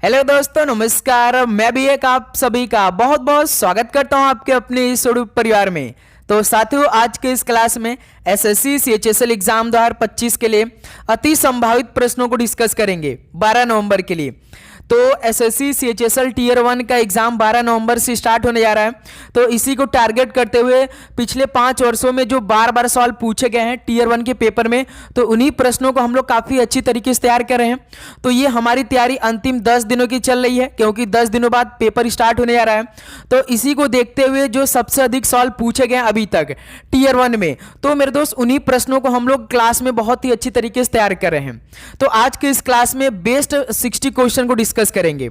Hello दोस्तों, नमस्कार। मैं भी एक आप सभी का बहुत बहुत स्वागत करता हूं आपके अपने इस यूट्यूब परिवार में। तो साथियों, आज के इस क्लास में एसएससी सीएचएसएल एग्जाम 2025 के लिए अति संभावित प्रश्नों को डिस्कस करेंगे 12 नवंबर के लिए। तो एसएससी सीएचएसएल टीयर 1 का एग्जाम 12 नवंबर से स्टार्ट होने जा रहा है। तो इसी को टारगेट करते हुए पिछले 5 वर्षों में जो बार बार सवाल पूछे गए हैं टीयर 1 के पेपर में, तो उन्हीं प्रश्नों को हम लोग काफ़ी अच्छी तरीके से तैयार कर रहे हैं। तो ये हमारी तैयारी अंतिम 10 दिनों की चल रही है, क्योंकि 10 दिनों बाद पेपर स्टार्ट होने जा रहा है। तो इसी को देखते हुए जो सबसे अधिक सवाल पूछे गए अभी तक टीयर 1 में, तो मेरे दोस्त उन्हीं प्रश्नों को हम लोग क्लास में बहुत ही अच्छी तरीके से तैयार कर रहे हैं। तो आज के इस क्लास में बेस्ट 60 क्वेश्चन को डिस्कस करेंगे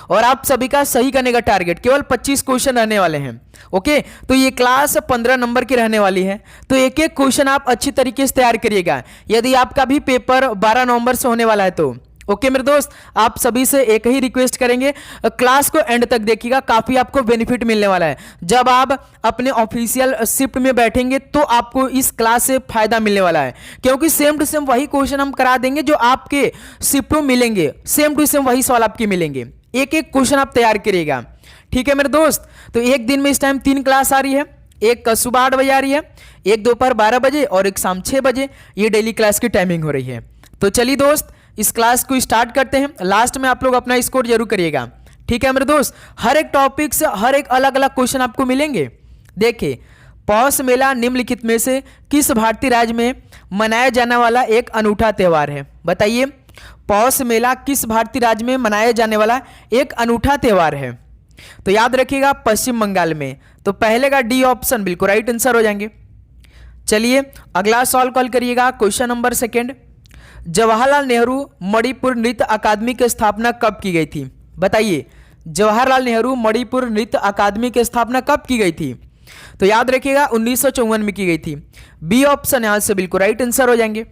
और आप सभी का सही करने का टारगेट केवल 25 क्वेश्चन रहने वाले हैं। ओके, तो ये क्लास 15 नंबर की रहने वाली है। तो एक एक क्वेश्चन आप अच्छी तरीके से तैयार करिएगा यदि आपका भी पेपर 12 नवंबर से होने वाला है तो। ओके मेरे दोस्त, आप सभी से एक ही रिक्वेस्ट करेंगे, क्लास को एंड तक देखिएगा, काफी आपको बेनिफिट मिलने वाला है। जब आप अपने ऑफिशियल शिफ्ट में बैठेंगे तो आपको इस क्लास से फायदा मिलने वाला है, क्योंकि सेम टू सेम वही क्वेश्चन हम करा देंगे जो आपके शिफ्ट में मिलेंगे। सेम टू सेम वही सवाल आपके मिलेंगे। एक एक क्वेश्चन आप तैयार करिएगा, ठीक है मेरे दोस्त। तो एक दिन में इस टाइम 3 क्लास आ रही है, एक सुबह 8 बजे आ रही है, एक दोपहर 12 बजे और एक शाम 6 बजे। ये डेली क्लास की टाइमिंग हो रही है। तो चलिए दोस्त, इस क्लास को स्टार्ट करते हैं। लास्ट में आप लोग अपना स्कोर जरूर करिएगा, ठीक है मेरे दोस्त। हर एक टॉपिक से हर एक अलग अलग क्वेश्चन आपको मिलेंगे। देखिए, पौष मेला निम्नलिखित में से किस भारतीय राज्य में मनाया जाने वाला एक अनूठा त्योहार है? बताइए, पौष मेला किस भारतीय राज्य में मनाया जाने वाला एक अनूठा त्योहार है? तो याद रखिएगा, पश्चिम बंगाल में। तो पहले का डी ऑप्शन बिल्कुल राइट आंसर हो जाएंगे। चलिए अगला सवाल कॉल करिएगा। क्वेश्चन नंबर 2, जवाहरलाल नेहरू मणिपुर नृत्य अकादमी की स्थापना कब की गई थी? बताइए, जवाहरलाल नेहरू मणिपुर नृत्य अकादमी की स्थापना कब की गई थी? तो याद रखिएगा 1954 में की गई थी। बी ऑप्शन यहां से बिल्कुल राइट आंसर हो जाएंगे।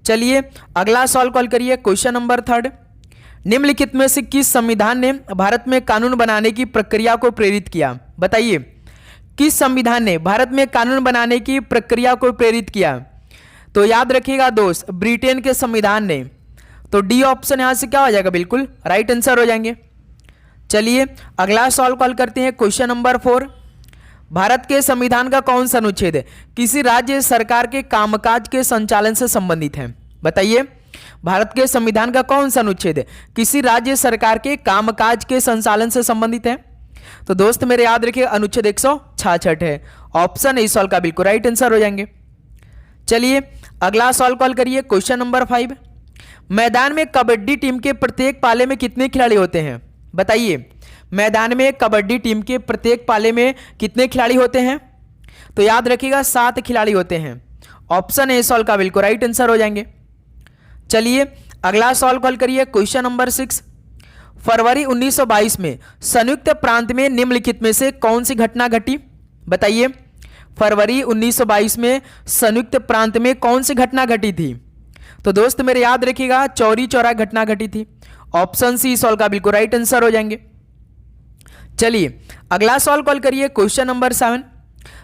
चलिए अगला सवाल कॉल करिए। क्वेश्चन नंबर 3, निम्नलिखित में से किस संविधान ने भारत में कानून बनाने की प्रक्रिया को प्रेरित किया? बताइए, किस संविधान ने भारत में कानून बनाने की प्रक्रिया को प्रेरित किया? तो याद रखिएगा दोस्त, ब्रिटेन के संविधान ने। तो डी ऑप्शन यहां से क्या हो जाएगा, बिल्कुल राइट आंसर हो जाएंगे। चलिए अगला सवाल कॉल करते हैं। क्वेश्चन नंबर 4, भारत के संविधान का कौन सा अनुच्छेद किसी राज्य सरकार के कामकाज के संचालन से संबंधित है? बताइए, भारत के संविधान का कौन सा अनुच्छेद किसी राज्य सरकार के कामकाज के संचालन से संबंधित है? तो दोस्त मेरे याद रखिए, अनुच्छेद 166 है। ऑप्शन इस सवाल का बिल्कुल राइट आंसर हो जाएंगे। चलिए अगला सवाल कॉल करिए। क्वेश्चन नंबर 5, मैदान में कबड्डी टीम के प्रत्येक पाले में कितने खिलाड़ी होते हैं? बताइए, मैदान में कबड्डी टीम के प्रत्येक पाले में कितने खिलाड़ी होते हैं? तो याद रखिएगा 7 खिलाड़ी होते हैं। ऑप्शन ए सवाल का बिल्कुल राइट आंसर हो जाएंगे। चलिए अगला सवाल कॉल करिए। क्वेश्चन नंबर 6, फरवरी 1922 में संयुक्त प्रांत में निम्नलिखित में से कौन सी घटना घटी? बताइए, फरवरी 1922 में संयुक्त प्रांत में कौन सी घटना घटी थी? तो दोस्त मेरे याद रखिएगा, चौरी चौरा घटना घटी थी। ऑप्शन सी सवाल का बिल्कुल राइट आंसर हो जाएंगे। चलिए अगला सवाल कॉल करिए। क्वेश्चन नंबर 7,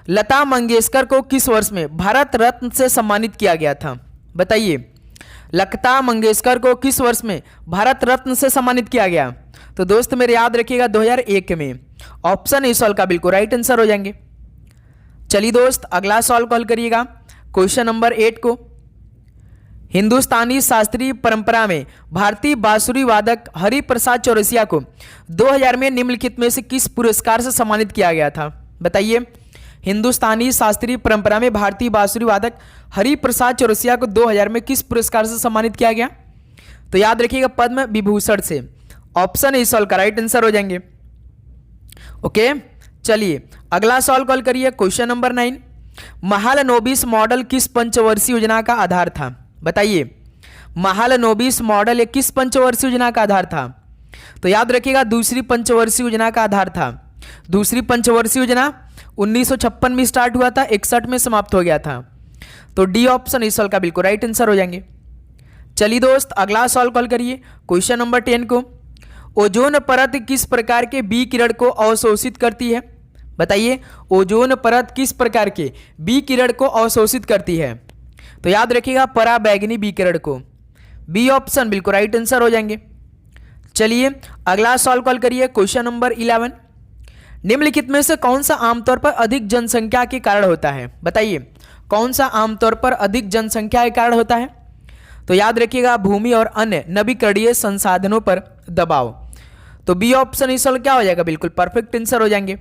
लता मंगेशकर को किस वर्ष में भारत रत्न से सम्मानित किया गया था? बताइए, लता मंगेशकर को किस वर्ष में भारत रत्न से सम्मानित किया गया? तो दोस्त मेरे याद रखिएगा 2001 में। ऑप्शन इस सवाल का बिल्कुल राइट आंसर हो जाएंगे। चलिए दोस्त अगला सवाल कॉल करिएगा। क्वेश्चन नंबर 8 को, हिंदुस्तानी शास्त्रीय परंपरा में भारतीय बांसुरी वादक हरिप्रसाद चौरसिया को 2000 में निम्नलिखित में से किस पुरस्कार से सम्मानित किया गया था? बताइए, हिंदुस्तानी शास्त्रीय परंपरा में भारतीय बांसुरी वादक हरिप्रसाद चौरसिया को 2000 में किस पुरस्कार से सम्मानित किया गया? तो याद रखिएगा पद्म विभूषण से। ऑप्शन इस सवाल का राइट आंसर हो जाएंगे। ओके, चलिए अगला सवाल कॉल करिए। क्वेश्चन नंबर 9, महालनोबिस मॉडल किस पंचवर्षीय योजना का आधार था? बताइए, महालनोबिस मॉडल एक किस पंचवर्षीय योजना का आधार था? तो याद रखिएगा दूसरी पंचवर्षीय योजना का आधार था। दूसरी पंचवर्षीय योजना 1956 में स्टार्ट हुआ था, 61 में समाप्त हो गया था। तो डी ऑप्शन इस सवाल का बिल्कुल राइट आंसर हो जाएंगे। चलिए दोस्त अगला सवाल कॉल करिए। क्वेश्चन नंबर 10 को, ओजोन परत किस प्रकार के बी किरण को अवशोषित करती है? बताइए, ओजोन परत किस प्रकार के बी किरण को अवशोषित करती है? तो याद रखिएगा पराबैंगनी बी किरण को। बी ऑप्शन बिल्कुल राइट आंसर हो जाएंगे। चलिए अगला सॉल्व कॉल करिए क्वेश्चन नंबर 11। निम्नलिखित में से कौन सा आमतौर पर अधिक जनसंख्या के कारण होता है? बताइए कौन सा आमतौर पर अधिक जनसंख्या के कारण होता है? तो याद रखिएगा भूमि और अन्य नवीकरणीय संसाधनों पर दबाव। तो बी ऑप्शन इस सॉल्व क्या हो जाएगा, बिल्कुल परफेक्ट आंसर हो जाएंगे।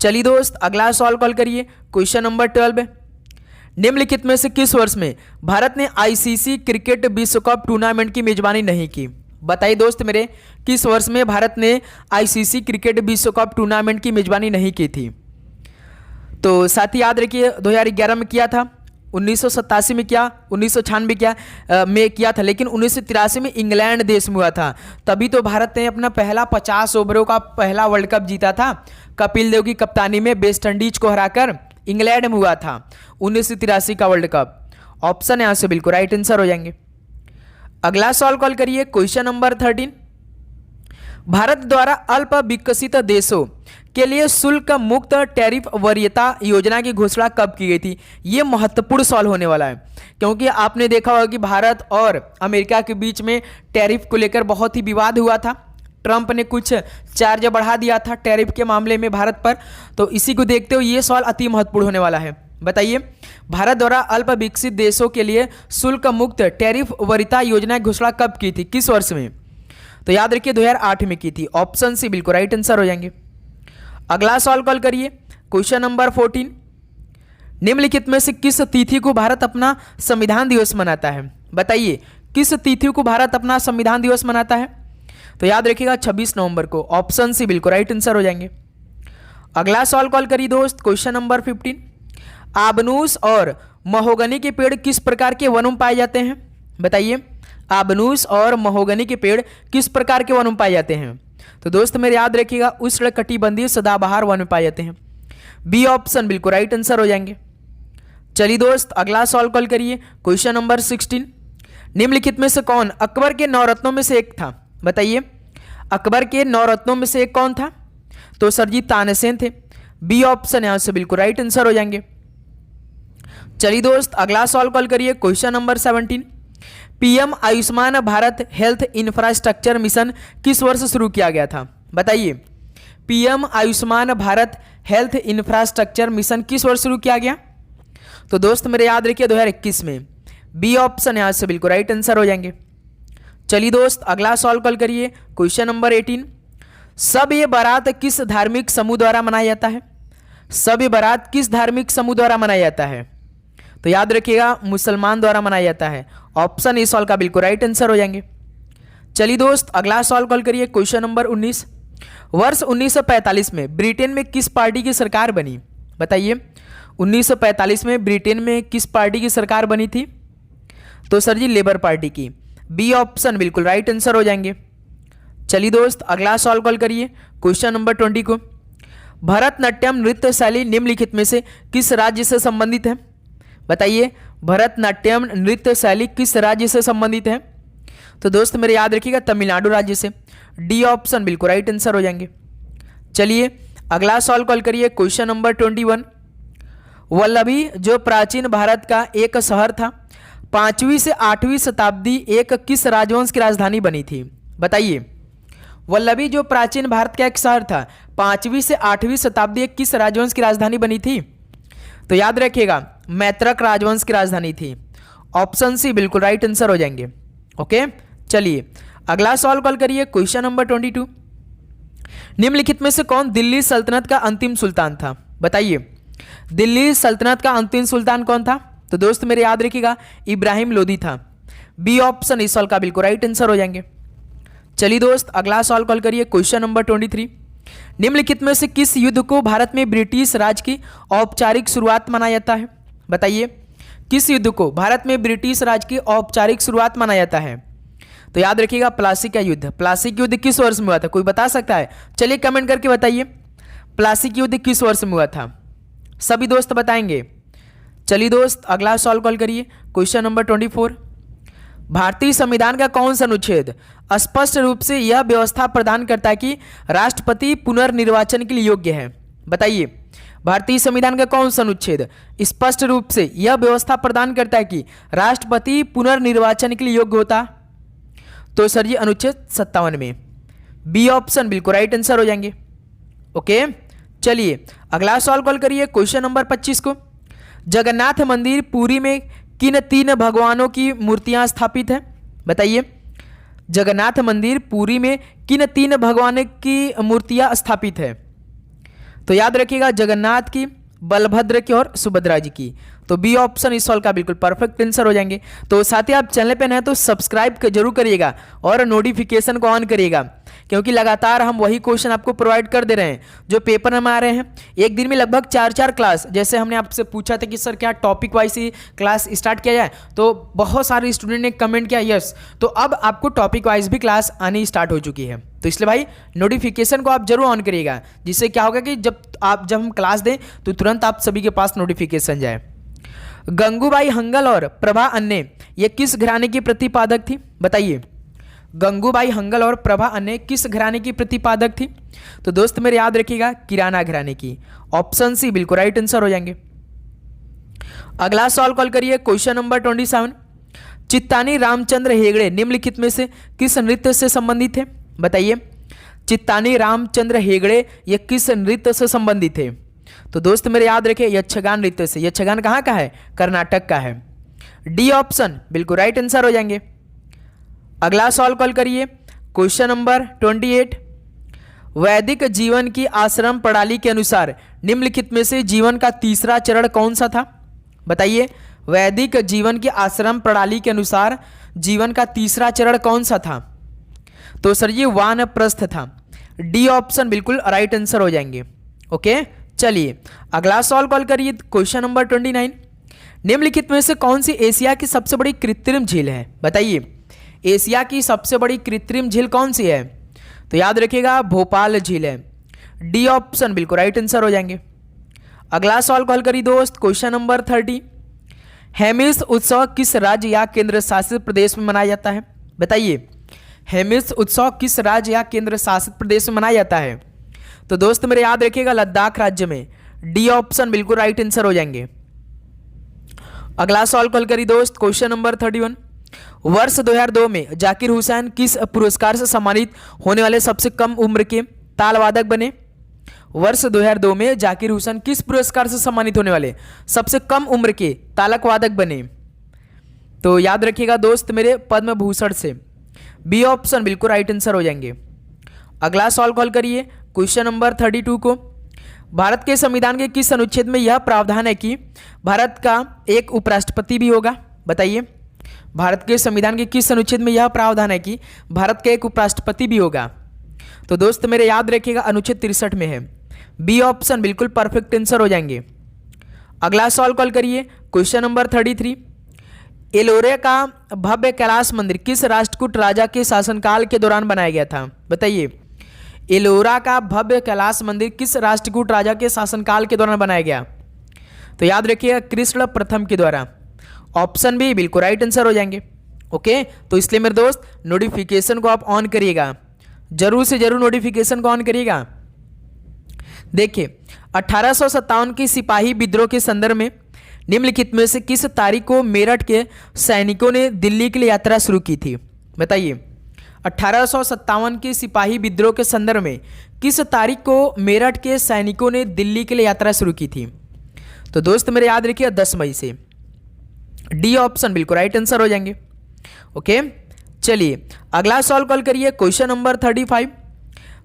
चलिए दोस्त अगला सॉल्व कॉल करिए क्वेश्चन नंबर 12। निम्नलिखित में से किस वर्ष में भारत ने आईसीसी क्रिकेट विश्व कप टूर्नामेंट की मेजबानी नहीं की? बताइए दोस्त मेरे, किस वर्ष में भारत ने आईसीसी क्रिकेट विश्व कप टूर्नामेंट की मेजबानी नहीं की थी? तो साथ ही याद रखिए 2011 में किया था, 1987 में किया, 1996 में किया था, लेकिन 1983 में इंग्लैंड देश में हुआ था। तभी तो भारत ने अपना पहला 50 ओवरों का पहला वर्ल्ड कप जीता था, कपिल देव की कप्तानी में वेस्ट इंडीज को हराकर इंग्लैंड में हुआ था 1983 का वर्ल्ड कप। ऑप्शन यहां से बिल्कुल राइट आंसर हो जाएंगे। अगला सवाल कॉल करिए क्वेश्चन नंबर 13। भारत द्वारा अल्प विकसित देशों के लिए शुल्क मुक्त टैरिफ वरीयता योजना की घोषणा कब की गई थी? यह महत्वपूर्ण सवाल होने वाला है, क्योंकि आपने देखा होगा कि भारत और अमेरिका के बीच में टैरिफ को लेकर बहुत ही विवाद हुआ था। ट्रंप ने कुछ चार्ज बढ़ा दिया था टैरिफ के मामले में भारत पर, तो इसी को देखते हुए यह सवाल अति महत्वपूर्ण होने वाला है। बताइए भारत द्वारा अल्प विकसित देशों के लिए शुल्क मुक्त टैरिफ वरीयता योजना की घोषणा कब की थी, किस वर्ष में? तो याद रखिए 2008 में की थी। ऑप्शन सी बिल्कुल राइट आंसर हो जाएंगे। अगला सवाल कॉल करिए क्वेश्चन नंबर 14। निम्नलिखित में से किस तिथि को भारत अपना संविधान दिवस मनाता है? बताइए किस तिथि को भारत अपना संविधान दिवस मनाता है? तो याद रखिएगा 26 नवंबर को। ऑप्शन सी बिल्कुल राइट आंसर हो जाएंगे। अगला सवाल कॉल करिए दोस्त क्वेश्चन नंबर 15। आबनूस और महोगनी के पेड़ किस प्रकार के वनों में पाए जाते हैं? बताइए आबनूस और महोगनी के पेड़ किस प्रकार के वन में पाए जाते हैं? तो दोस्त मेरे याद रखिएगा उष्णकटिबंधीय सदाबहार वन में पाए जाते हैं। बी ऑप्शन बिल्कुल राइट आंसर हो जाएंगे। चलिए दोस्त अगला सवाल कॉल करिए क्वेश्चन नंबर 16। निम्नलिखित में से कौन अकबर के 9 रत्नों में से एक था? बताइए अकबर के 9 रत्नों में से एक कौन था? तो सर जी तानसेन थे। बी ऑप्शन यहां से बिल्कुल राइट आंसर हो जाएंगे। चलिए दोस्त अगला सवाल कॉल करिए question number 17। PM Ayushman Bharat health infrastructure mission किस वर्ष शुरू किया गया था? बताइए PM Ayushman Bharat health infrastructure mission किस वर्ष शुरू किया गया? तो दोस्त मेरे याद रखिए 2021 में। बी ऑप्शन यहां से बिल्कुल राइट आंसर हो जाएंगे। चलिए दोस्त अगला सवाल कॉल करिए क्वेश्चन नंबर 18। सब ये बारात किस धार्मिक समूह द्वारा मनाया जाता है? सब ये बारात किस धार्मिक समूह द्वारा मनाया जाता है? तो याद रखिएगा मुसलमान द्वारा मनाया जाता है। ऑप्शन इस सवाल का बिल्कुल राइट आंसर हो जाएंगे। चलिए दोस्त अगला सवाल कॉल करिए क्वेश्चन नंबर 19। वर्ष 1945 में ब्रिटेन में किस पार्टी की सरकार बनी? बताइए 1945 में ब्रिटेन में किस पार्टी की सरकार बनी थी? तो सर जी लेबर पार्टी की। बी ऑप्शन बिल्कुल राइट आंसर हो जाएंगे। चलिए दोस्त अगला सवाल कॉल करिए क्वेश्चन नंबर 20 को। भरतनाट्यम नृत्य शैली निम्नलिखित में से किस राज्य से संबंधित है? बताइए भरतनाट्यम नृत्य शैली किस राज्य से संबंधित है? तो दोस्त मेरे याद रखिएगा तमिलनाडु राज्य से। डी ऑप्शन बिल्कुल राइट आंसर हो जाएंगे। चलिए अगला सवाल कॉल करिए क्वेश्चन नंबर 21। वल्लभी जो प्राचीन भारत का एक शहर था, 5वीं से 8वीं शताब्दी एक किस राजवंश की राजधानी बनी थी? बताइए वल्लभी जो प्राचीन भारत का एक शहर था, 5वीं से 8वीं शताब्दी एक किस राजवंश की राजधानी बनी थी? तो याद रखिएगा मैत्रक राजवंश की राजधानी थी। ऑप्शन सी बिल्कुल राइट आंसर हो जाएंगे। ओके चलिए अगला सवाल कॉल करिए क्वेश्चन नंबर 22। निम्नलिखित में से कौन दिल्ली सल्तनत का अंतिम सुल्तान था? बताइए दिल्ली सल्तनत का अंतिम सुल्तान कौन था? तो दोस्त मेरे याद रखिएगा इब्राहिम लोदी था। बी ऑप्शन इस सवाल का बिल्कुल राइट आंसर हो जाएंगे। चलिए दोस्त अगला सवाल कॉल करिए क्वेश्चन नंबर 23। निम्नलिखित में से किस युद्ध को भारत में ब्रिटिश राज की औपचारिक शुरुआत माना जाता है? बताइए किस युद्ध को भारत में ब्रिटिश राज की औपचारिक शुरुआत माना जाता है? तो याद रखिएगा प्लासी का युद्ध। प्लासी युद्ध किस वर्ष में हुआ था? कोई बता सकता है? चलिए कमेंट करके बताइए प्लासी युद्ध किस वर्ष में हुआ था? सभी दोस्त बताएंगे। चलिए दोस्त अगला सवाल कॉल करिए क्वेश्चन नंबर 24। भारतीय संविधान का कौन सा अनुच्छेद स्पष्ट रूप से यह व्यवस्था प्रदान करता है कि राष्ट्रपति पुनर्निर्वाचन के लिए योग्य है? बताइए भारतीय संविधान का कौन सा अनुच्छेद स्पष्ट रूप से यह व्यवस्था प्रदान करता है कि राष्ट्रपति पुनर्निर्वाचन के लिए योग्य होता? तो सर जी अनुच्छेद 57 में। बी ऑप्शन बिल्कुल राइट आंसर हो जाएंगे। ओके, चलिए अगला सवाल कॉल करिए क्वेश्चन नंबर 25 को। जगन्नाथ मंदिर पुरी में किन 3 भगवानों की मूर्तियां स्थापित है? बताइए, जगन्नाथ मंदिर पुरी में किन 3 भगवानों की मूर्तियां स्थापित है? तो याद रखिएगा जगन्नाथ की, बलभद्र की और सुभद्रा जी की। तो बी ऑप्शन इस सवाल का बिल्कुल परफेक्ट आंसर हो जाएंगे। तो साथ ही आप चैनल पे नए तो सब्सक्राइब जरूर करिएगा और नोटिफिकेशन को ऑन करिएगा, क्योंकि लगातार हम वही क्वेश्चन आपको प्रोवाइड कर दे रहे हैं जो पेपर में आ रहे हैं। एक दिन में लगभग 4 क्लास, जैसे हमने आपसे पूछा था कि सर क्या टॉपिक वाइज ही क्लास स्टार्ट किया जाए, तो बहुत सारे स्टूडेंट ने कमेंट किया यस। तो अब आपको टॉपिक वाइज भी क्लास आनी स्टार्ट हो चुकी है, तो इसलिए भाई नोटिफिकेशन को आप जरूर ऑन करिएगा, जिससे क्या होगा कि जब हम क्लास दें तो तुरंत आप सभी के पास नोटिफिकेशन जाए। गंगूबाई हंगल और प्रभा अन्ने ये किस घराने की प्रतिपादक थी? बताइए, गंगूबाई हंगल और प्रभा अन्ने किस घराने की प्रतिपादक थी? तो दोस्त मेरे याद रखिएगा किराना घराने की। ऑप्शन सी बिल्कुल राइट आंसर हो जाएंगे। अगला सवाल कॉल करिए क्वेश्चन नंबर 27। चित्तानी रामचंद्र हेगड़े निम्नलिखित में से किस नृत्य से संबंधित थे? बताइए, चित्तानी रामचंद्र हेगड़े ये किस नृत्य से संबंधित थे? तो दोस्त मेरे याद रखें यक्षगान नृत्य से। यक्षगान कहाँ का है? कर्नाटक का है। डी ऑप्शन बिल्कुल राइट आंसर हो जाएंगे। अगला सवाल कॉल करिए क्वेश्चन नंबर 28। वैदिक जीवन की आश्रम प्रणाली के अनुसार निम्नलिखित में से जीवन का तीसरा चरण कौन सा था? बताइए, वैदिक जीवन की आश्रम प्रणाली के अनुसार जीवन का तीसरा चरण कौन सा था? तो सर ये वानप्रस्थ था। डी ऑप्शन बिल्कुल राइट आंसर हो जाएंगे। ओके, चलिए अगला सवाल कॉल करिए क्वेश्चन नंबर 29। निम्नलिखित में से कौन सी एशिया की सबसे बड़ी कृत्रिम झील है? बताइए, एशिया की सबसे बड़ी कृत्रिम झील कौन सी है? तो याद रखिएगा भोपाल झील है। डी ऑप्शन बिल्कुल राइट आंसर हो जाएंगे। अगला सवाल कॉल करिए दोस्त क्वेश्चन नंबर 30। हेमिस उत्सव किस राज्य या केंद्र शासित प्रदेश में मनाया जाता है? बताइए, हेमिस उत्सव किस राज्य या केंद्र शासित प्रदेश में मनाया जाता है? तो दोस्त मेरे याद रखिएगा लद्दाख राज्य में। डी ऑप्शन बिल्कुल राइट आंसर हो जाएंगे। अगला सवाल कॉल करिए दोस्त क्वेश्चन नंबर 31। वर्ष 2002 में जाकिर हुसैन किस पुरस्कार से सम्मानित होने वाले सबसे कम उम्र के ताल वादक बने? वर्ष 2002 में जाकिर हुसैन किस पुरस्कार से सम्मानित होने वाले सबसे कम उम्र के तालक वादक बने? तो याद रखिएगा दोस्त मेरे पद्म भूषण से। बी ऑप्शन बिल्कुल राइट आंसर हो जाएंगे। अगला सवाल कॉल करिए क्वेश्चन नंबर 32 को। भारत के संविधान के किस अनुच्छेद में यह प्रावधान है कि भारत का एक उपराष्ट्रपति भी होगा? बताइए, भारत के संविधान के किस अनुच्छेद में यह प्रावधान है कि भारत का एक उपराष्ट्रपति भी होगा? तो दोस्त मेरे याद रखिएगा अनुच्छेद 63 में है। बी ऑप्शन बिल्कुल परफेक्ट आंसर हो जाएंगे। अगला सवाल कॉल करिए क्वेश्चन नंबर 33। एलोरे का भव्य कैलाश मंदिर किस राष्ट्रकूट राजा के शासनकाल के दौरान बनाया गया था? बताइए, एलोरा का भव्य कैलाश मंदिर किस राष्ट्रकूट राजा के शासनकाल के दौरान बनाया गया? तो याद रखिएगा कृष्ण प्रथम के द्वारा। ऑप्शन बी बिल्कुल राइट आंसर हो जाएंगे। ओके, तो इसलिए मेरे दोस्त नोटिफिकेशन को आप ऑन करिएगा, जरूर से जरूर नोटिफिकेशन को ऑन करिएगा। देखिए 1857 की सिपाही विद्रोह के संदर्भ में निम्नलिखित में से किस तारीख को मेरठ के सैनिकों ने दिल्ली के लिए यात्रा शुरू की थी? बताइए, 1857 के सिपाही विद्रोह के संदर्भ में किस तारीख को मेरठ के सैनिकों ने दिल्ली के लिए यात्रा शुरू की थी? तो दोस्त मेरे याद रखिए 10 मई से। डी ऑप्शन बिल्कुल राइट आंसर हो जाएंगे। ओके, चलिए अगला सवाल कॉल करिए क्वेश्चन नंबर 35।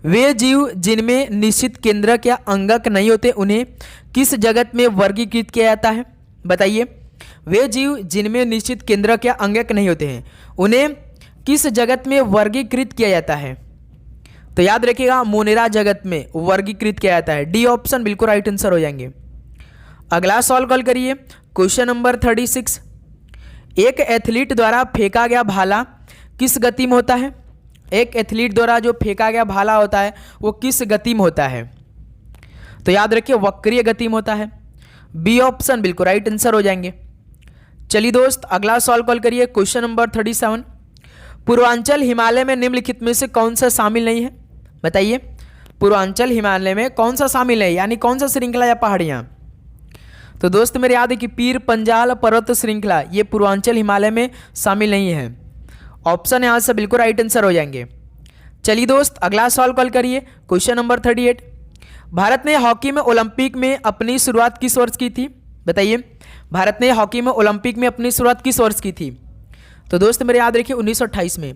वे जीव जिनमें निश्चित केंद्रक या अंगक नहीं होते उन्हें किस जगत में वर्गीकृत किया जाता है? बताइए, वे जीव जिनमें निश्चित केंद्रक या अंगक नहीं होते हैं उन्हें किस जगत में वर्गीकृत किया जाता है? तो याद रखिएगा मोनेरा जगत में वर्गीकृत किया जाता है। डी ऑप्शन बिल्कुल राइट आंसर हो जाएंगे। अगला सवाल कॉल करिए क्वेश्चन नंबर 36। एक एथलीट द्वारा फेंका गया भाला किस गति में होता है? एक एथलीट द्वारा जो फेंका गया भाला होता है वो किस गति में होता है? तो याद रखिए वक्रीय गति में होता है। बी ऑप्शन बिल्कुल राइट आंसर हो जाएंगे। चलिए दोस्त अगला सवाल कॉल करिए क्वेश्चन नंबर 37। पूर्वांचल हिमालय में निम्नलिखित में से कौन सा शामिल नहीं है? बताइए, पूर्वांचल हिमालय में कौन सा शामिल है, यानी कौन सा श्रृंखला या पहाड़ियां? तो दोस्त मेरे याद है कि पीर पंजाल पर्वत श्रृंखला ये पूर्वांचल हिमालय में शामिल नहीं है। ऑप्शन यहाँ से बिल्कुल राइट आंसर हो जाएंगे। चलिए दोस्त अगला सवाल कॉल करिए, क्वेश्चन नंबर 38। भारत ने हॉकी में ओलंपिक में अपनी शुरुआत किस वर्ष की थी? बताइए, भारत ने हॉकी में ओलंपिक में अपनी शुरुआत किस वर्ष की थी? तो दोस्त मेरे याद रखिए 1928 में।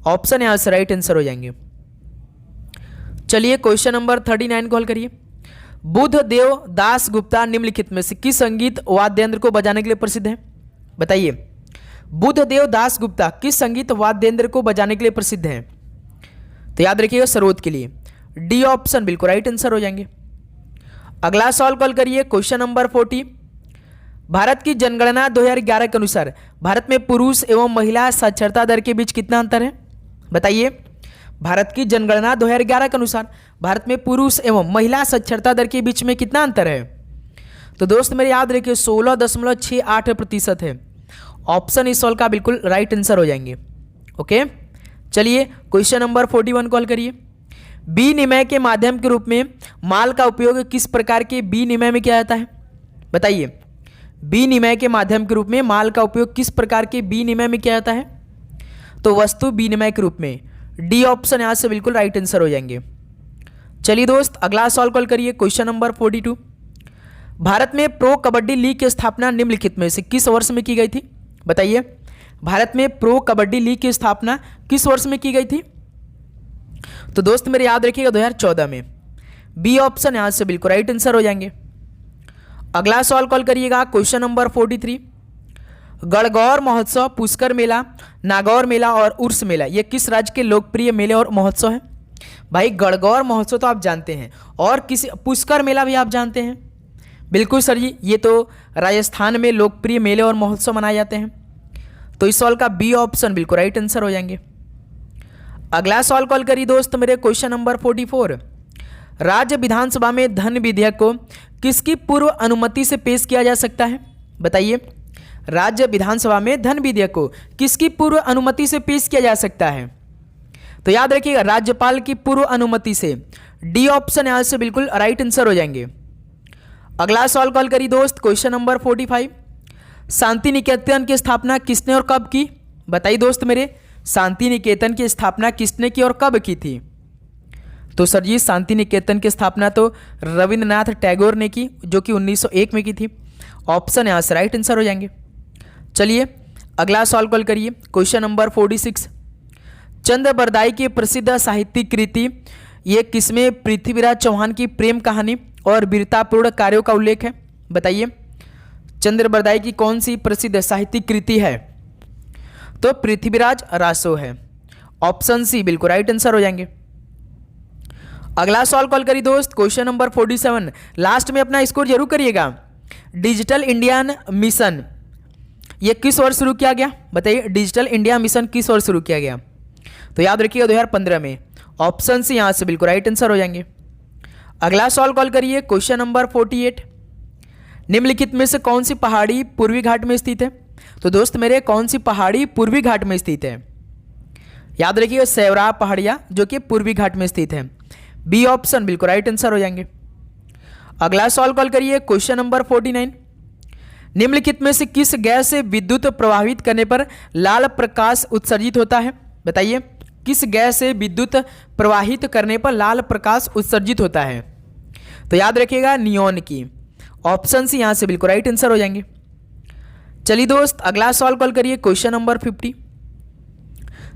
ऑप्शन यहाँ से राइट आंसर हो जाएंगे। चलिए क्वेश्चन नंबर 39 कॉल करिए। बुद्धदेव दास गुप्ता निम्नलिखित में से किस संगीत वाद्य यंत्र को बजाने के लिए प्रसिद्ध है? बताइए, बुद्धदेव दास गुप्ता किस संगीत वाद्य यंत्र को बजाने के लिए प्रसिद्ध है? तो याद रखिएगा सरोद के लिए। डी ऑप्शन बिल्कुल राइट आंसर हो जाएंगे। अगला सवाल कॉल करिए, क्वेश्चन नंबर 40। भारत की जनगणना 2011 के अनुसार भारत में पुरुष एवं महिला साक्षरता दर के बीच कितना अंतर है? बताइए, भारत की जनगणना 2011 के अनुसार भारत में पुरुष एवं महिला साक्षरता दर के बीच में कितना अंतर है? तो दोस्त मेरे याद रखिए 16.68% है। ऑप्शन इस सवाल का बिल्कुल राइट आंसर हो जाएंगे। ओके, चलिए क्वेश्चन नंबर 41 कॉल करिए। विनिमय के माध्यम के रूप में माल का उपयोग किस प्रकार के विनिमय में किया जाता है? बताइए, विनिमय के माध्यम के रूप में माल का उपयोग किस प्रकार के विनिमय में किया जाता है? तो वस्तु विनिमय के रूप में। डी ऑप्शन यहां से बिल्कुल राइट आंसर हो जाएंगे। चलिए दोस्त अगला सवाल कॉल करिए, क्वेश्चन नंबर 42। भारत में प्रो कबड्डी लीग की स्थापना निम्नलिखित में से किस वर्ष में की गई थी? बताइए, भारत में प्रो कबड्डी लीग की स्थापना किस वर्ष में की गई थी? तो दोस्त मेरे याद रखिएगा 2014 में। बी ऑप्शन यहां से बिल्कुल राइट आंसर हो जाएंगे। अगला सवाल कॉल करिएगा, क्वेश्चन नंबर 43। गणगौर महोत्सव, पुष्कर मेला, नागौर मेला और उर्स मेला ये किस राज्य के लोकप्रिय मेले और महोत्सव है? भाई गणगौर महोत्सव तो आप जानते हैं, और किसी पुष्कर मेला भी आप जानते हैं। बिल्कुल सर जी, ये तो राजस्थान में लोकप्रिय मेले और महोत्सव मनाए जाते हैं। तो इस सवाल का बी ऑप्शन बिल्कुल राइट आंसर हो जाएंगे। अगला सवाल कॉल करिए दोस्त मेरे, क्वेश्चन नंबर 44। राज्य विधानसभा में धन विधेयक को किसकी पूर्व अनुमति से पेश किया जा सकता है? बताइए, राज्य विधानसभा में धन विधेयक को किसकी पूर्व अनुमति से पेश किया जा सकता है? तो याद रखिएगा राज्यपाल की पूर्व अनुमति से। डी ऑप्शन यहां से बिल्कुल राइट आंसर हो जाएंगे। अगला सवाल कॉल करिए दोस्त, क्वेश्चन नंबर 45। शांति निकेतन की स्थापना किसने और कब की? बताइए दोस्त मेरे, शांति निकेतन की स्थापना किसने की और कब की थी? तो सर जी शांति निकेतन की स्थापना तो रविंद्रनाथ टैगोर ने की, जो कि 1901 में की थी। ऑप्शन यहाँ से राइट आंसर हो जाएंगे। चलिए अगला सवाल कॉल करिए, क्वेश्चन नंबर 46। चंद्र बरदाई की प्रसिद्ध साहित्यिक कृति ये किसमें पृथ्वीराज चौहान की प्रेम कहानी और वीरतापूर्ण कार्यों का उल्लेख है? बताइए, चंद्र बरदाई की कौन सी प्रसिद्ध साहित्यिक कृति है? तो पृथ्वीराज रासो है। ऑप्शन सी बिल्कुल राइट आंसर हो जाएंगे। अगला सवाल कॉल करिए दोस्त, क्वेश्चन नंबर 47। लास्ट में अपना स्कोर जरूर करिएगा। डिजिटल इंडियन मिशन ये किस वर्ष शुरू किया गया? बताइए, डिजिटल इंडिया मिशन किस वर्ष शुरू किया गया? तो याद रखिएगा 2015 में। ऑप्शन सी यहां से बिल्कुल राइट आंसर हो जाएंगे। अगला सवाल कॉल करिए, क्वेश्चन नंबर 48। निम्नलिखित में से कौन सी पहाड़ी पूर्वी घाट में स्थित है? तो दोस्त मेरे कौन सी पहाड़ी पूर्वी घाट में स्थित है? याद रखिएगा सेवरा पहाड़ियां, जो कि पूर्वी घाट में स्थित है। बी ऑप्शन बिल्कुल राइट आंसर हो जाएंगे। अगला सवाल कॉल करिए, क्वेश्चन नंबर 49। निम्नलिखित में से किस गैस से विद्युत प्रवाहित करने पर लाल प्रकाश उत्सर्जित होता है? बताइए, किस गैस से विद्युत प्रवाहित करने पर लाल प्रकाश उत्सर्जित होता है? तो याद रखिएगा नियोन की। ऑप्शन सी यहां से बिल्कुल राइट आंसर हो जाएंगे। चलिए दोस्त अगला सवाल कॉल करिए, क्वेश्चन नंबर 50।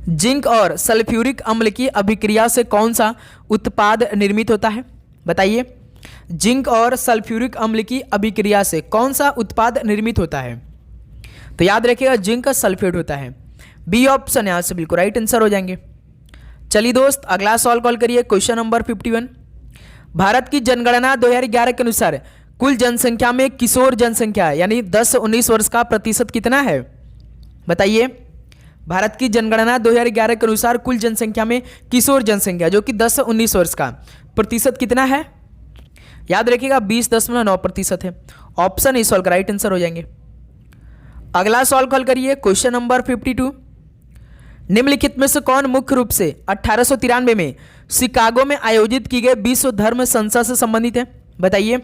जिंक और सल्फ्यूरिक अम्ल की अभिक्रिया से कौन सा उत्पाद निर्मित होता है? बताइए, जिंक और सल्फ्यूरिक अम्ल की अभिक्रिया से कौन सा उत्पाद निर्मित होता है? तो याद रखिएगा जिंक सल्फेट होता है। बी ऑप्शन यहां से बिल्कुल राइट आंसर हो जाएंगे। चलिए दोस्त अगला सवाल कॉल करिए, क्वेश्चन नंबर 51। भारत की जनगणना 2011 के अनुसार कुल जनसंख्या में किशोर जनसंख्या यानी 10-19 वर्ष का प्रतिशत कितना है? बताइए, भारत की जनगणना 2011 के अनुसार कुल जनसंख्या में किशोर जनसंख्या जो कि 10-19 वर्ष का प्रतिशत कितना है? याद रखिएगा 20.9% है। ऑप्शन इस सवाल का राइट आंसर हो जाएंगे। अगला सवाल कॉल करिए, क्वेश्चन नंबर 52। निम्नलिखित में से कौन मुख्य रूप से 1893 में शिकागो में आयोजित की गई विश्व धर्म संसद से संबंधित है? बताइए,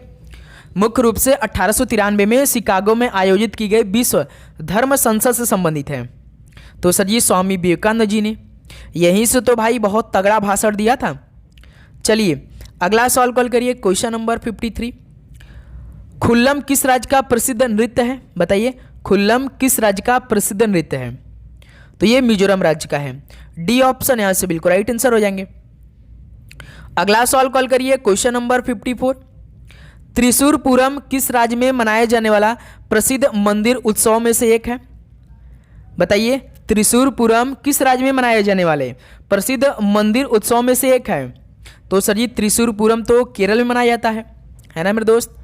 मुख्य रूप से 1893 में शिकागो में आयोजित की गई विश्व धर्म संसद से संबंधित है। तो सर जी स्वामी विवेकानंद जी ने। यहीं से तो भाई बहुत तगड़ा भाषण दिया था। चलिए अगला सवाल कॉल करिए, क्वेश्चन नंबर 53। खुल्लम किस राज्य का प्रसिद्ध नृत्य है? बताइए, खुल्लम किस राज्य का प्रसिद्ध नृत्य है? तो ये मिजोरम राज्य का है। डी ऑप्शन यहां से बिल्कुल राइट आंसर हो जाएंगे। अगला सवाल कॉल करिए, क्वेश्चन नंबर 54। त्रिशूरपुरम किस राज्य में मनाया जाने वाला प्रसिद्ध मंदिर उत्सव में से एक है? बताइए, त्रिशूरपुरम किस राज्य में मनाए जाने वाले प्रसिद्ध मंदिर उत्सव में से एक है? तो सर जी त्रिशूरपुरम तो केरल में मनाया जाता है ना मेरे दोस्त।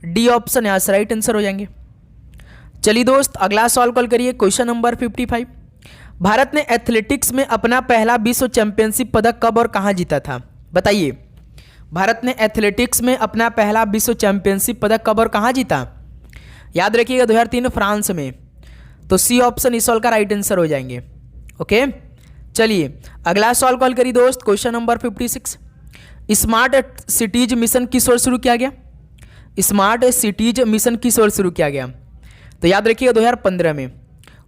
डी ऑप्शन यहाँ से राइट आंसर हो जाएंगे। चलिए दोस्त अगला सवाल कॉल करिए, क्वेश्चन नंबर 55। भारत ने एथलेटिक्स में अपना पहला विश्व चैंपियनशिप पदक कब और कहाँ जीता था? बताइए, भारत ने एथलेटिक्स में अपना पहला विश्व चैंपियनशिप पदक कब और कहाँ जीता? याद रखिएगा 2003 फ्रांस में। तो सी ऑप्शन इस सवाल का राइट आंसर हो जाएंगे। ओके, चलिए अगला सवाल कॉल करिए दोस्त, question number 56। Smart cities mission किस ओर शुरू किया गया? स्मार्ट सिटीज मिशन किस ओर शुरू किया गया? तो याद रखिएगा 2015 में।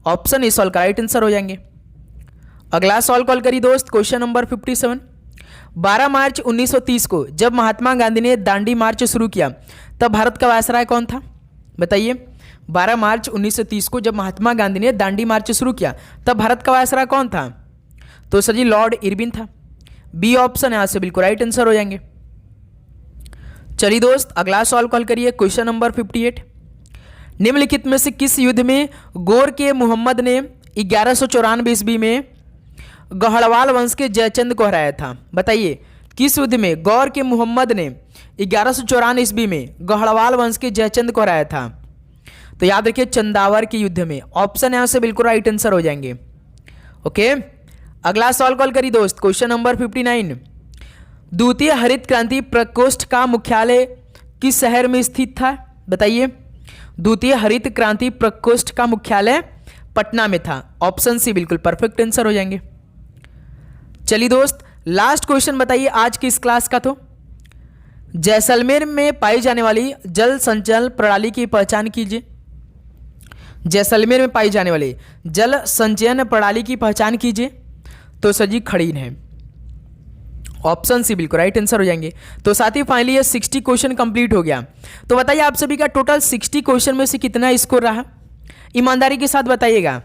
ऑप्शन इस सवाल का राइट आंसर हो जाएंगे। अगला सवाल कॉल करिए दोस्त, क्वेश्चन नंबर 57। 12 मार्च 1930 को जब महात्मा गांधी ने दांडी मार्च शुरू किया तब भारत का वायसराय कौन था? बताइए, 12 मार्च 1930 को जब महात्मा गांधी ने दांडी मार्च शुरू किया तब भारत का वायसराय कौन था? तो सर जी लॉर्ड इरविन था। बी ऑप्शन यहां से बिल्कुल राइट आंसर हो जाएंगे। चलिए दोस्त अगला सवाल कॉल करिए, क्वेश्चन नंबर 58। निम्नलिखित में से किस युद्ध में गौर के मोहम्मद ने 1194 ईस्वी में गढ़वाल वंश के जयचंद को हराया था? बताइए, किस युद्ध में गौर के मोहम्मद ने 1194 ईस्वी में गढ़वाल वंश के जयचंद को हराया था? तो याद रखिए चंदावर के युद्ध में। ऑप्शन यहां से बिल्कुल राइट आंसर हो जाएंगे। ओके, अगला सवाल कॉल करिए दोस्त, क्वेश्चन नंबर 59। द्वितीय हरित क्रांति प्रकोष्ठ का मुख्यालय किस शहर में स्थित था? बताइए, द्वितीय हरित क्रांति प्रकोष्ठ का मुख्यालय पटना में था। ऑप्शन सी बिल्कुल परफेक्ट आंसर हो जाएंगे। चलिए दोस्त लास्ट क्वेश्चन बताइए आज की इस क्लास का। तो जैसलमेर में पाई जाने वाली जल संचयन प्रणाली की पहचान कीजिए। जैसलमेर में पाई जाने वाली जल संचयन प्रणाली की पहचान कीजिए। तो सर जी खड़ीन है। ऑप्शन सी बिल्कुल राइट आंसर हो जाएंगे। तो साथ ही फाइनली ये 60 क्वेश्चन कंप्लीट हो गया। तो बताइए आप सभी का टोटल 60 क्वेश्चन में से कितना स्कोर रहा? ईमानदारी के साथ बताइएगा।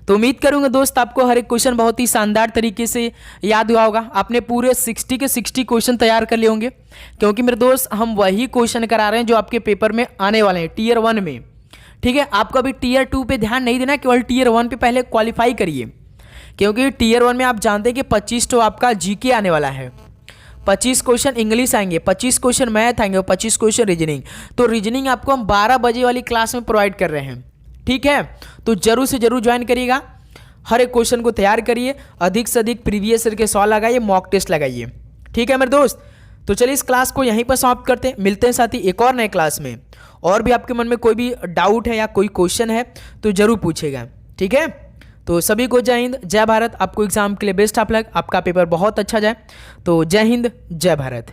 तो उम्मीद करूंगा दोस्त आपको हर एक क्वेश्चन बहुत ही शानदार तरीके से याद हुआ होगा। आपने पूरे 60 के 60 क्वेश्चन तैयार कर लिए होंगे, क्योंकि मेरे दोस्त हम वही क्वेश्चन करा रहे हैं जो आपके पेपर में आने वाले हैं टीयर 1 में। ठीक है, आपको अभी टीयर 2 पे ध्यान नहीं देना, केवल टीयर 1 पे पहले क्वालिफाई करिए, क्योंकि टीयर 1 में आप जानते हैं कि 25 तो आपका जीके आने वाला है। 25 क्वेश्चन इंग्लिश आएंगे, 25 क्वेश्चन मैथ आएंगे और 25 क्वेश्चन रीजनिंग। तो रीजनिंग आपको हम 12 बजे वाली क्लास में प्रोवाइड कर रहे हैं। ठीक है, तो जरूर से जरूर ज्वाइन करिएगा। हर एक क्वेश्चन को तैयार करिए, अधिक से अधिक प्रीवियस ईयर के सवाल लगाइए, मॉक टेस्ट लगाइए। ठीक है मेरे दोस्त, तो चलिए इस क्लास को यहीं पर समाप्त करते हैं। मिलते हैं साथ ही एक और नए क्लास में। और भी आपके मन में कोई भी डाउट है या कोई क्वेश्चन है तो जरूर पूछेगा। ठीक है, तो सभी को जय हिंद जय भारत। आपको एग्जाम के लिए बेस्ट ऑफ लक, आपका पेपर बहुत अच्छा जाए। तो जय हिंद जय भारत।